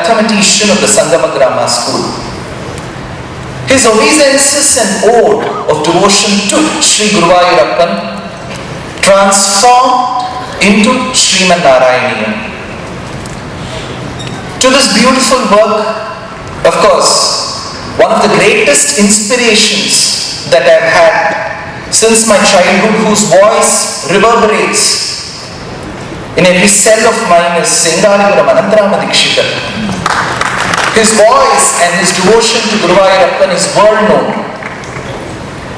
mathematician of the Sangamagrama school. His obeisances and ode of devotion to Sri Guruvayurappan transformed into Sriman Narayaniyam. To this beautiful work, of course, one of the greatest inspirations that I've had since my childhood, whose voice reverberates in every cell of mine, is Sengaliguram Anantarama Dikshita. His voice and his devotion to Guruvayurappan is world known.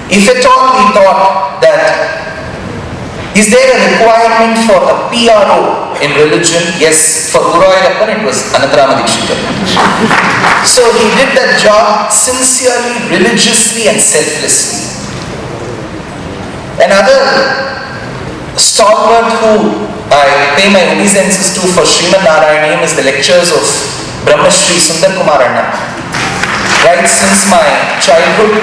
If at all we thought that, is there a requirement for a PRO in religion? Yes, for Guruvayurappan it was Anantarama Dikshita. So he did that job sincerely, religiously and selflessly. Another stalwart who I pay my obeisances to for Sriman Narayaniyam is the lectures of Brahma Shri Sundar Kumar Anna. Right since my childhood,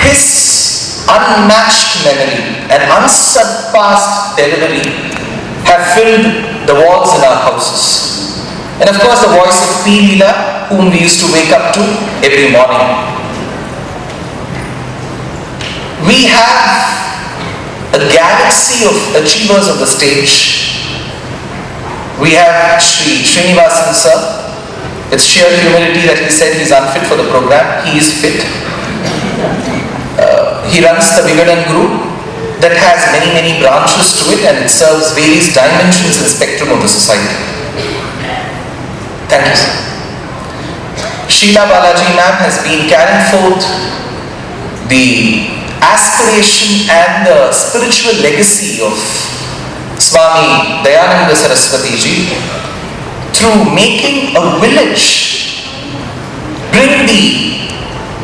his unmatched memory and unsurpassed delivery have filled the walls in our houses. And of course the voice of P. Leela, whom we used to wake up to every morning. We have a galaxy of achievers on the stage. We have Sri Srinivasan sir. It's sheer humility that he said he's unfit for the program. He is fit. He runs the Vigadan group that has many branches to it, and it serves various dimensions and spectrum of the society. Thank you, sir. Sheila Balaji ma'am has been carrying forth the aspiration and the spiritual legacy of Swami Dayananda Saraswati ji through making a village be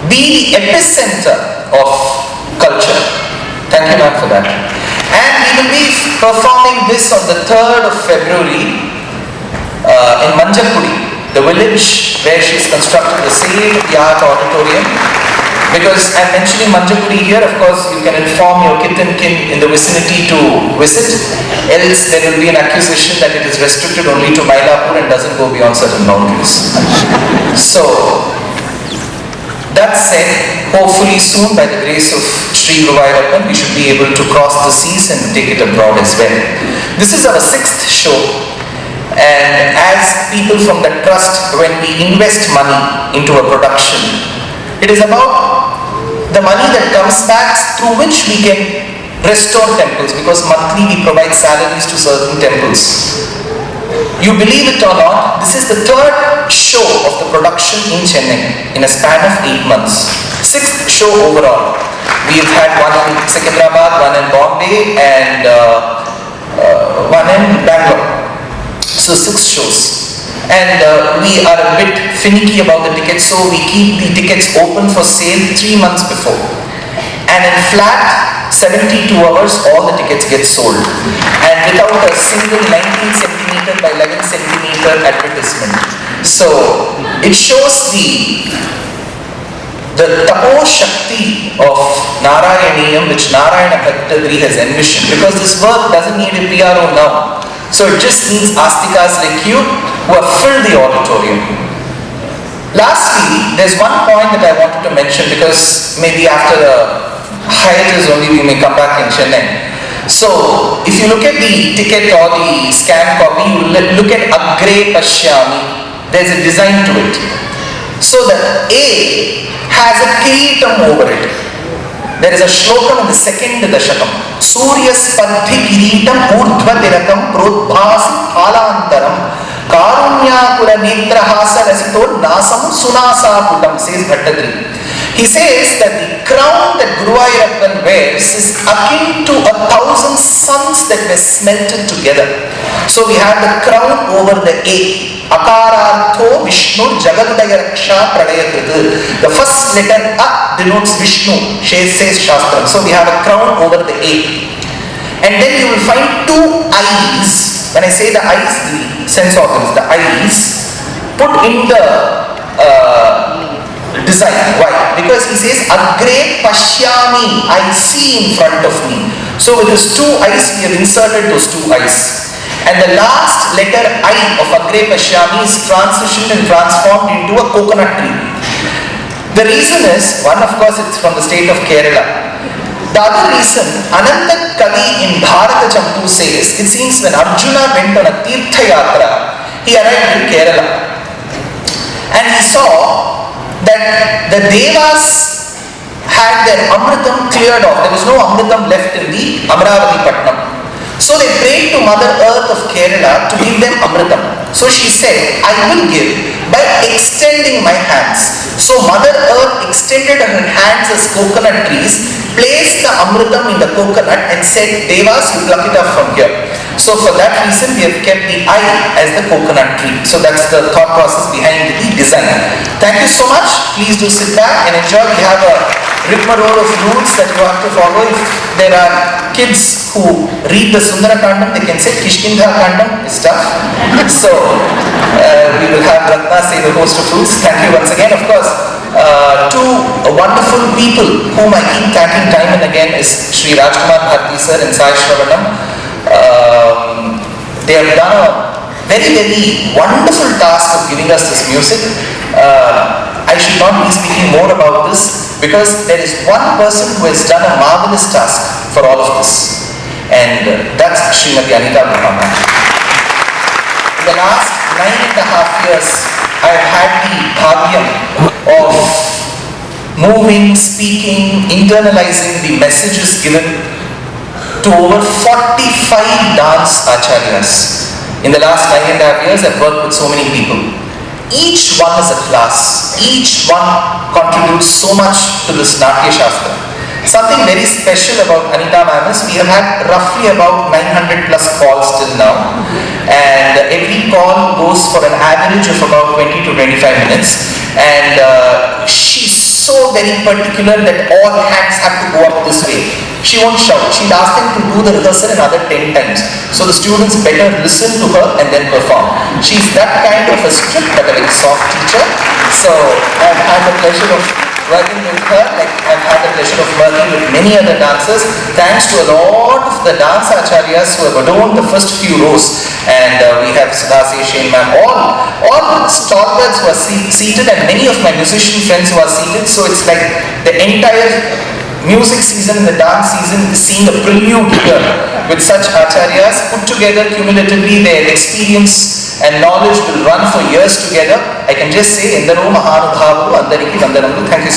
the epicenter of culture. Thank you ma'am for that. And we will be performing this on the 3rd of February in Manjakudi, the village where she has constructed the state-of-the-art auditorium. Because I'm mentioning Manjakudi here, of course you can inform your kith and kin in the vicinity to visit, else there will be an accusation that it is restricted only to Mylapore and doesn't go beyond certain boundaries. So, that said, hopefully soon by the grace of Sri Guruvayurappan we should be able to cross the seas and take it abroad as well. This is our 6th show, and as people from the trust, when we invest money into a production, it is about the money that comes back through which we can restore temples, because monthly we provide salaries to certain temples. You believe it or not, this is the 3rd show of the production in Chennai in a span of 8 months. 6th show overall. We've had one in Secunderabad, one in Bombay and one in Bangalore. So 6 shows. And we are a bit finicky about the tickets, so we keep the tickets open for sale 3 months before. And in flat 72 hours, all the tickets get sold. And without a single 19 centimeter by 11 centimeter advertisement. So it shows the tapo shakti of Narayaniyam, which Narayana Bhattagiri has envisioned. Because this work doesn't need a PRO now. So it just needs astikas like you who have filled the auditorium. Lastly, there's one point that I wanted to mention, because maybe after the hiatus only we may come back in Chennai. So if you look at the ticket or the scan copy, you look at Agre Pashyami, there's a design to it. So the A has a kiritam over it. There is a shlokam in the 2nd dashakam. Surya Spandhi Kiritam Urdhva Tirakam Prodbhasi Halantaram Karunyakura Netrahasa Rasito Nasam Sunasa Putam, says Bhattagiri. He says that the crown that Guruvayurappan wears is akin to 1,000 suns that were smelted together. So we have the crown over the A. Akarartho Vishnu Jagadudaya Raksha Pradayakritu. The first letter A denotes Vishnu, says Shastram. So we have a crown over the A. And then you will find 2 eyes. When I say the eyes, the sense organs, the eyes, put in the design. Why? Because he says Agre Pashyami, I see in front of me. So with his 2 eyes, we have inserted those 2 eyes. And the last letter I of Agre Pashyami is transitioned and transformed into a coconut tree. The reason is, one, of course, it's from the state of Kerala. The other reason, Ananta Kavi in Bharata Champu says, it seems when Arjuna went on a Tirtha Yatra, he arrived in Kerala. And he saw that the Devas had their Amritam cleared off. There was no Amritam left in the Amravati Patnam. So they prayed to Mother Earth of Kerala to give them Amritam. So she said, I will give by extending my hands. So Mother Earth extended her hands as coconut trees, placed the Amritam in the coconut and said, Devas, you pluck it up from here. So for that reason, we have kept the eye as the coconut tree. So that's the thought process behind the design. Thank you so much. Please do sit back and enjoy. We have a rigmarole of rules that you have to follow. If there are kids who read the Sundara Kandam, they can say Kishkindha Kandam is tough. So we will have Ratna say the host of rules. Thank you once again. Of course, two wonderful people whom I keep thanking time and again is Sri Rajkumar Bharti sir and Sai Shravanam. They have done a very, very wonderful task of giving us this music. I should not be speaking more about this because there is one person who has done a marvelous task for all of us, and that's Srimati Anita Muhammad. In the last 9.5 years, I have had the bhagyam of moving, speaking, internalizing the messages given to over 45 dance acharyas. In the last 9.5 years, I've worked with so many people. Each one is a class. Each one contributes so much to this Natya Shastra. Something very special about Anita ma'am is we have had roughly about 900 plus calls till now, and every call goes for an average of about 20 to 25 minutes, and she's so very particular that all hands have to go up this way. She won't shout. She'll ask them to do the rehearsal another 10 times. So the students better listen to her and then perform. She's that kind of a strict but a very soft teacher. So I've had the pleasure of working with her, like I've had the pleasure of working with many other dancers, thanks to a lot of the dance acharyas who have adorned the first few rows. And we have Sudhase Shane ma'am, all stalwarts who are seated, and many of my musician friends who are seated. So it's like the entire music season and the dance season is seeing a prelude here with such acharyas put together cumulatively. Their experience and knowledge will run for years together. I can just say, Endaro Mahanubhavu Andariki Vandanamu. Thank you so much.